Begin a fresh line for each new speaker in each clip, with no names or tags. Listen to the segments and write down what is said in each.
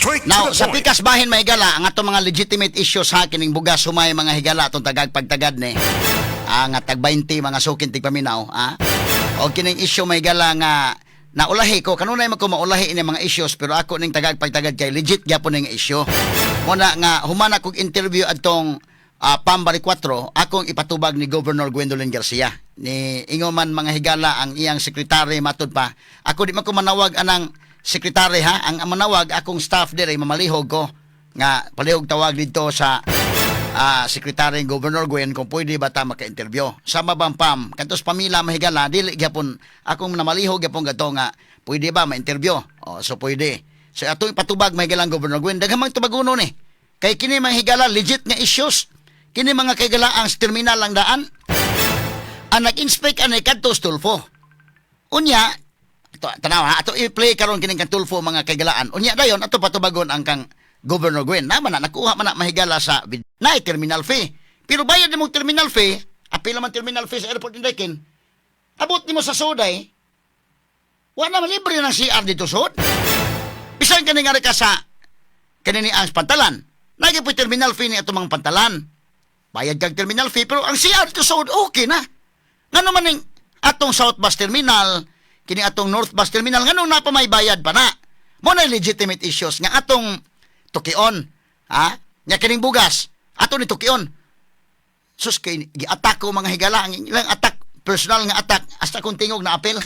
Straight
Now,
to the
sa
point.
pikas bahin may higala, ang atong mga legitimate issues ha, kining bugas sumay mga higala atong tagag-pagtagad ni. Nga tag 20 mga sukin tigpaminaw, ha? O kining issue may higala nga naulahi ko, kanunay man ko maulahi ini mga issues, pero ako ning tagag-pagtagad kay legit gyapon ning issue. Muna nga humana kog interview atong Pambari 4, akong ipatubag ni Governor Gwendolyn Garcia. Ni ingoman mga higala ang iyang sekretary matud pa. Ako di man ko manawag anang sekretary ha, ang manawag akong staff dire mamalihog ko nga palihog tawag dito sa sekretary Governor Gwen kung pwede ba ta maka-interview. Sama bang pam kantos pamila mahigala dili gyapon akong namalihog gyapon gato nga pwede ba ma-interview. So pwede. So ato ipatubag mahigalang Governor Gwen daghang tubaguno ni. Kay kini mahigala legit nga issues. Kini mga kagalaang terminal lang daan. Ang nag-inspect anay kadto Tulfo. Unya tanaw ha, ato i-play karon kining kang Tulfo mga kagalaan. Unya dayon ato patubagon ang kang Governor Gwen. Naman na nakuha man na mahigala sa na terminal fee. Pero bayad nimo terminal fee, apil man terminal fee sa airport in Daikin. Abot nimo sa Soday. Wala man libre ng CR dito sud. Bisan kani nga ka sa kanini ang pantalan. Nagi po terminal fee ni ato mga pantalan. Bayad kag terminal fee pero ang CR dito sud okay na. Ngano man ning atong South Bus Terminal, kini atong North Bus Terminal nganong na pa may bayad pa na. Mo na legitimate issues nga atong tukion, ha? Nya kining bugas, ato ni tukion. Sus kay gi-attack ko mga higala, ang ilang attack, personal nga attack, hasta kung tingog na apel.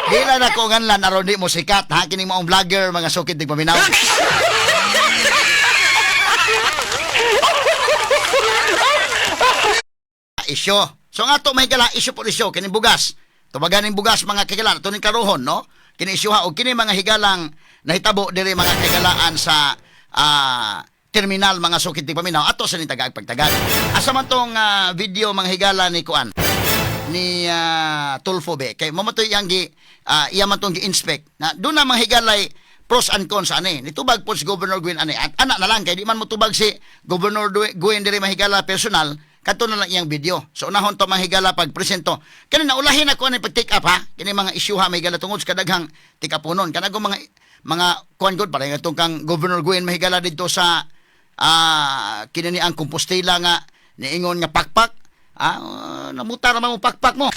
Dila na ko nganlan aron di mo sikat, ha? Kining maong vlogger, mga sukid dig paminaw. Isyo. So nga to may gala isyo po isyo kining bugas. Tubagan ning bugas mga kagalaan to ning karuhon no. Kini isyo ha og kini mga higalang nahitabo diri mga kagalaan sa terminal mga sukid paminaw ato sa ning tagag-pagtagad. Asa man tong video mga higala ni kuan ni Tulfo be kay mamatoy yang gi iya man tong gi-inspect na do na mga higalay pros and cons ani nitubag po si Governor Gwen ani at anak na lang kay di man motubag si Governor Gwen diri mahigala personal kato na lang iyang video. So unahon to mahigala pag presento. Kani naulahin ako ni pag take up ha. Kini mga issue ha mahigala tungod sa kadaghang take up unon. Kanago mga kuan gud para ngatong kang Governor Gwen mahigala dito sa kini ni ang Compostela nga niingon nga pakpak. Namuta ra mo pakpak mo.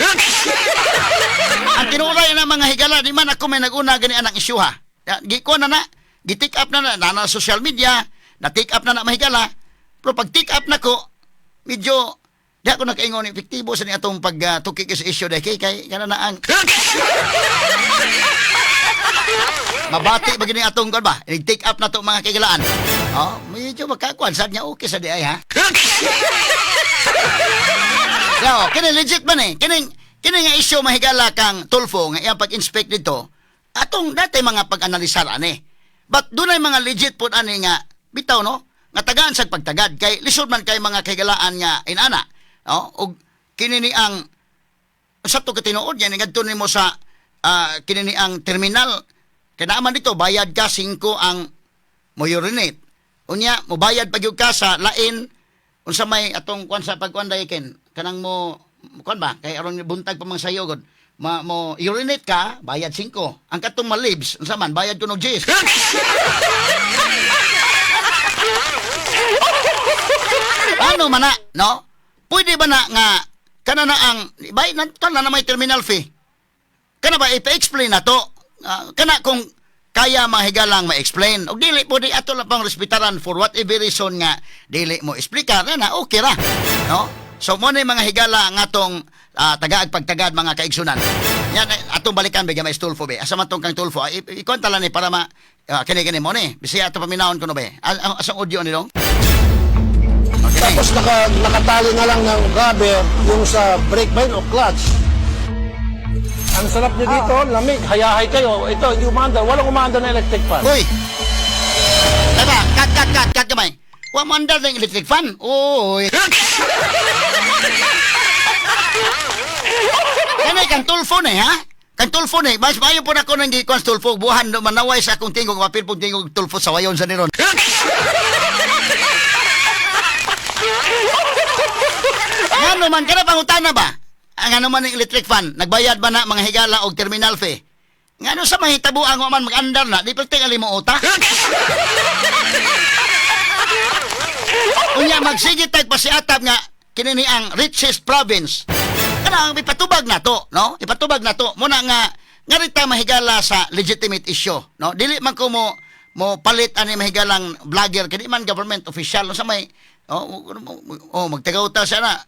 Ang tinuray na mga higala di man ako may naguna gani anang issue ha. Gikuan na gi-take up na social media, na take up na mahigala. Pero pag take up na ko medyo di ako nakaingon epektibo sa ni atong pagtuki sa issue dahil kay kana na ang mabati bagini atong kon ba take up na to mga kagalaan medyo makakuan sad niya okay sa di ay ha yo kini legit man kini nga issue mahigala kang Tulfo nga iyang pag-inspect dito atong dati mga pag-analisar ani but dunay mga legit pud ani nga bitaw no nga tagaan sa pagtagad kay lisod man kay mga kagalaan nga inana og kini ni ang sa to katinuod yan ngadto nimo sa kini ni ang terminal kay naaman dito bayad ka 5 ang mo urinate unya mo bayad pag ka sa lain unsa may atong kuan sa pagkuan dayken kanang mo kuan ba kay aron buntag pa mang sayo god mo urinate ka bayad 5 ang katong malibs unsa man bayad kuno 10. Ano man na, no? Pwede ba na nga, kana na ang, bay, na may terminal fee. Kana ba, ipa-explain na to. Kana kung kaya mahigalang ma-explain. O dili po di ato lang pang respetaran for whatever reason nga, dili mo explicar na okay ra. No? So, muna yung mga higala nga tong tagaag-pagtagad mga kaigsunan. Yan, atong balikan, bigyan may Tulfo, be. Asa man tong kang Tulfo, ikonta lang para kini-kini mo ni. Bisaya ato paminahon ko no, be. Asang audio ni dong? Okay.
Tapos nakatali na lang ng rubber yung sa brake line o clutch. Ang sarap niya dito, lamig, hayahay kayo. Ito, hindi umanda. Walang umanda na electric fan.
Uy! Tama, cut kamay. Wa manda ng electric fan. Uy! Kanay, kang Tulfo na, ha? Kang Tulfo na, mas mayo po na ko nang gikons Tulfo. Buhan, manaway sa akong tingog, mapil po tingog Tulfo sa wayon sa niron. Ano man, kana pangutana ba? Ang ano man ng electric fan, nagbayad ba na mga higala o terminal fee? Ngano sa mahitabo ang man mag-andar na, di pwede ali mo uta. Unya magsigit tag pasiatap nga kinini ang richest province. Kanang ipatubag na to, no? Ipatubag na to muna nga rita mahigala sa legitimate issue, no? Dili man ko mo palit ani mahigalang vlogger kini man government official no sa may magtagaw ta siya na.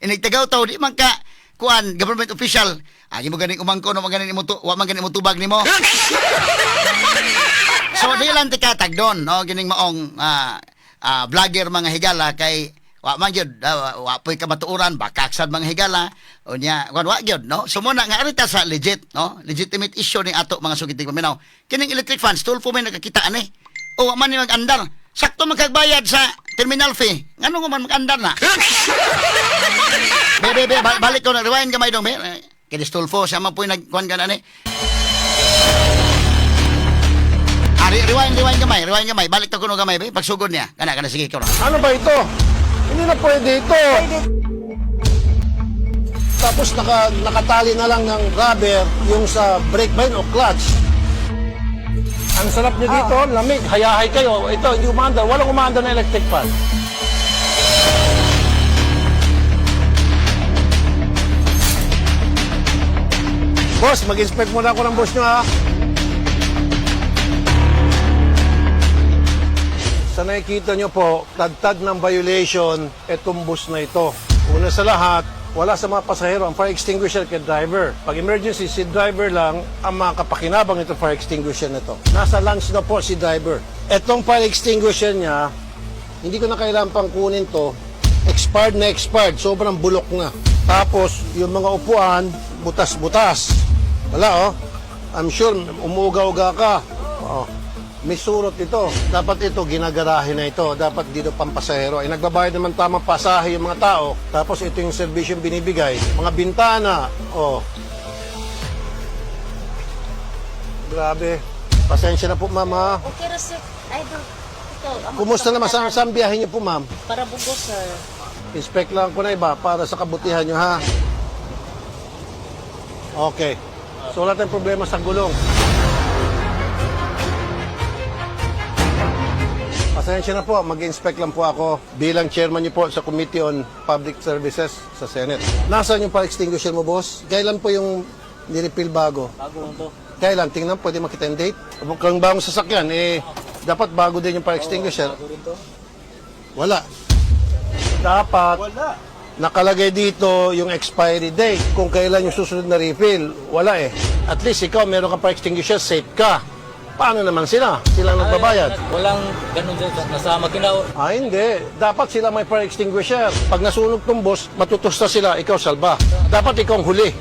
Inigtagaw ta di man ka kuan government official. Agi mo ganing umangko no maganing mo wa man ganing mo tubag nimo. So di lang tikatag don, no? Gining maong vlogger mga higala kay wa man gyud wa poy kamatuoran bakaksad mga higala unya kon wa gyud no so muna nga arita sa legit no legitimate issue ni ato mga sugiting paminaw kining electric fans tulfo may nakakita ani o wa man ni mag-andar sakto magkagbayad sa terminal fee ngano ko man mag-andar na be balik ko na rewind gamay dong be kini tulfo siya man poy nagkuan kana ni rewind gamay balik ta kuno gamay be pagsugod niya kana sige ko na
Ano ba ito? Hindi na pwede ito. Tapos nakatali na lang ng rubber yung sa brake line o clutch. Ang sarap niya dito, lamig, hayahay kayo. Ito, hindi umandar. Walang umandar na electric fan. Boss, mag-inspect muna ako ng boss nyo ha. Sa nakikita nyo po, tagtag ng violation, itong bus na ito. Una sa lahat, wala sa mga pasahero ang fire extinguisher kay driver. Pag emergency, si driver lang ang makapakinabang itong fire extinguisher na ito. Nasa lunch na po si driver. Itong fire extinguisher niya, hindi ko na kailangan pang kunin to. Expired na expired, sobrang bulok na. Tapos, yung mga upuan, butas-butas. Wala oh. I'm sure, umuuga-uga ka. Oo. May surot ito. Dapat ito, ginagarahe na ito. Dapat dito pampasahero. Ay nagbabayad naman tamang pasahe yung mga tao. Tapos ito yung servisyo binibigay. Mga bintana. Oh. Grabe. Pasensya na po, mama.
Okay ra sir. Idol. Ito.
Kumusta naman? Saan biyahe niyo po, ma'am?
Para Bugos sir.
Inspect lang ko na iba para sa kabutihan nyo, ha? Okay. So, wala tayong problema sa gulong. Pasensya na po, mag-inspect lang po ako bilang chairman niyo po sa Committee on Public Services sa Senate. Nasaan yung fire extinguisher mo, boss? Kailan po yung nirefill bago?
Bago lang to.
Kailan? Tingnan, pwede makita yung date. Kung bagong sasakyan, dapat bago din yung fire extinguisher.
Bago rin to.
Wala. Dapat nakalagay dito yung expiry date. Kung kailan yung susunod na refill, wala eh. At least ikaw, meron kang fire extinguisher, safe ka. Paano naman sila? Silang nagbabayad.
Walang ganun sir. Nasa makina.
Hindi. Dapat sila may fire extinguisher. Pag nasunog tong boss, matutusta sila, ikaw salba. Dapat ikaw ang huli.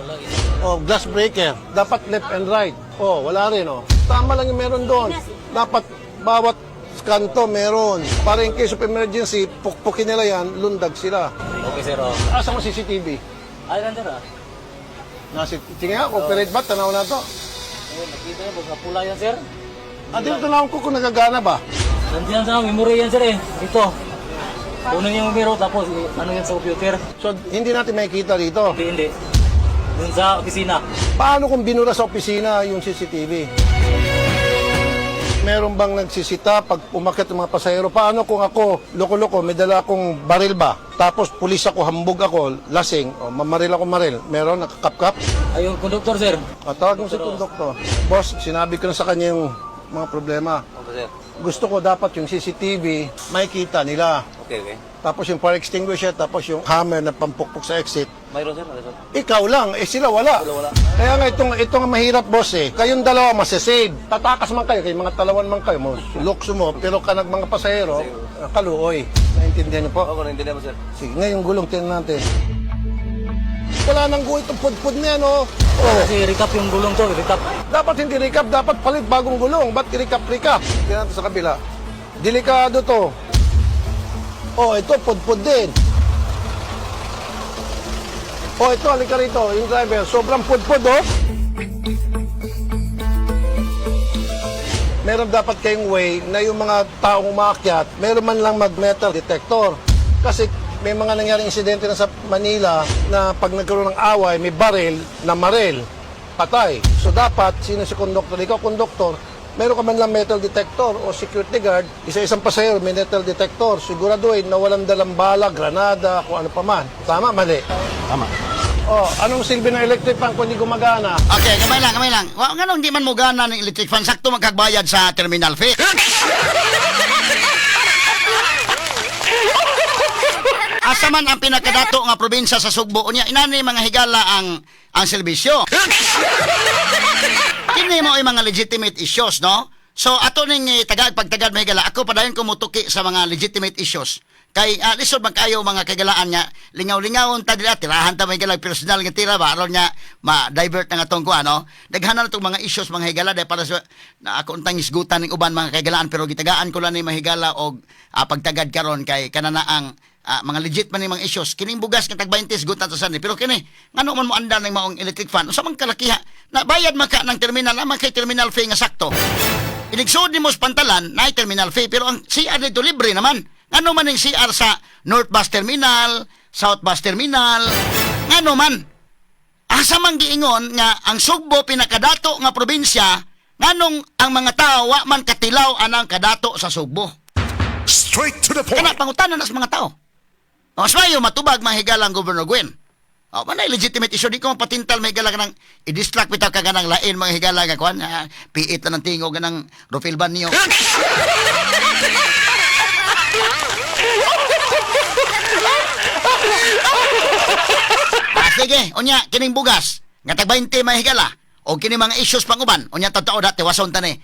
Wala.
Oh, glass breaker. Dapat left and right. Oh, wala rin oh. Tama lang yung meron doon. Dapat bawat kanto meron. Para in case of emergency, pukpukin nila yan, lundag sila.
Okay sir.
Asa mo CCTV?
Ay lang sir.
Tingnan nga, operate ba? Tanaw na to.
Nakita niyo pag pula yan sir.
Dito tanawin ko kung nagagana ba?
Nandiyan sa memory yan sir eh. Ito. Kunin yung numero tapos ano yan sa computer.
So, hindi natin makikita dito.
Hindi. Dun sa opisina.
Paano kung binura sa opisina yung CCTV? Meron bang nagsisita pag umakyat ng mga pasahero? Paano kung ako, loko-loko, may dala akong baril ba? Tapos pulis ako, hambog ako, lasing, o mamaril ako maril. Meron, nakakap-kap?
Ay yung conductor sir.
Tawag mo si konduktor. Boss, sinabi ko na sa kanya yung mga problema.
Okay sir.
Gusto ko dapat yung CCTV, makikita nila.
Okay.
Tapos yung fire extinguisher, tapos yung hammer na pampukpok sa exit.
Mayroon sir.
Ikaw lang, sila wala.
Wala.
Kaya nga itong mahirap, boss eh. Kayong dalawa masasave. Tatakas man kayo, kay mga talawan man kayo, lukso mo, pero kanag mga pasahero, kaluoy. Naintindihan niyo po?
Ako naintindihan mo sir.
Sige, ngayong gulong, tingnan natin. Wala nang guhit itong pudpud niya, no? Oh.
Kasi recap yung gulong to. Recap.
Dapat hindi recap, dapat palit bagong gulong. Ba't i-recap? Tingnan natin sa kabila. Delikado to. Oh, ito, pudpud din. Oh, ito, halika rito, yung driver. Sobrang pudpud, oh. Meron dapat kayong way na yung mga taong umakyat, meron man lang mag-metal detector. Kasi may mga nangyaring insidente na sa Manila na pag nagkaroon ng away, may baril na maril. patay. So dapat, sino si conductor? Ikaw, conductor, meron ka man lang metal detector o security guard, isa-isang pasahero may metal detector. Siguraduhin na walang dalang bala, granada, kung ano pa man. Tama, mali?
Tama.
Oh, anong silbi ng electric fan kung hindi gumagana?
Okay, kamay lang. Nga hindi man mo gana ng electric fan, sakto magkagbayad sa terminal fee. Asa man ang pinakadato nga probinsya sa Sugbo, unya inani mga higala ang serbisyo. Kini mo ay mga legitimate issues, no? So ato ning pagtagad mga higala, ako padayon ko mutuki sa mga legitimate issues. Kay lisod man kayo mga kagalaan nga lingaw-lingawon ta dira tirahan ta may galag personal nga tira ba aron nya ma-divert na nga tong kuano. Daghan na tong mga issues mga higala dahil para sa na ako untang isgutan ning uban mga kagalaan pero gitagaan ko lang ni mga higala og pagtagad karon kay kanana ang mga legit man ni mga issues kining bugas nga tag 20 gutan to sani pero kini ngano man mo andar ning maong electric fan unsa man kalakiha na bayad man ka ng terminal man kay terminal fee nga sakto inigsud nimo sa pantalan na terminal fee pero ang CR dito libre naman ngano man ning CR sa North Bus Terminal South Bus Terminal ngano man asa man giingon nga ang Sugbo pinakadato nga probinsya nganong ang mga tao wa man katilaw anang kadato sa Sugbo
Straight to the point.
kana pangutanan na sa mga tao. O, asmayo, matubag mga higalang Governor Gwen. O, manay legitimate issue. Di ko mapatintal mga higalang ng i-distract bitaw ka ganang lain mga higalang akuan. Piit na ng tingog ng Rofilban niyo. Sige, unya, kining bugas. Nga tag 20 mga higala. O kining mga issues pang uban. Unya, totoo dati, wason tani.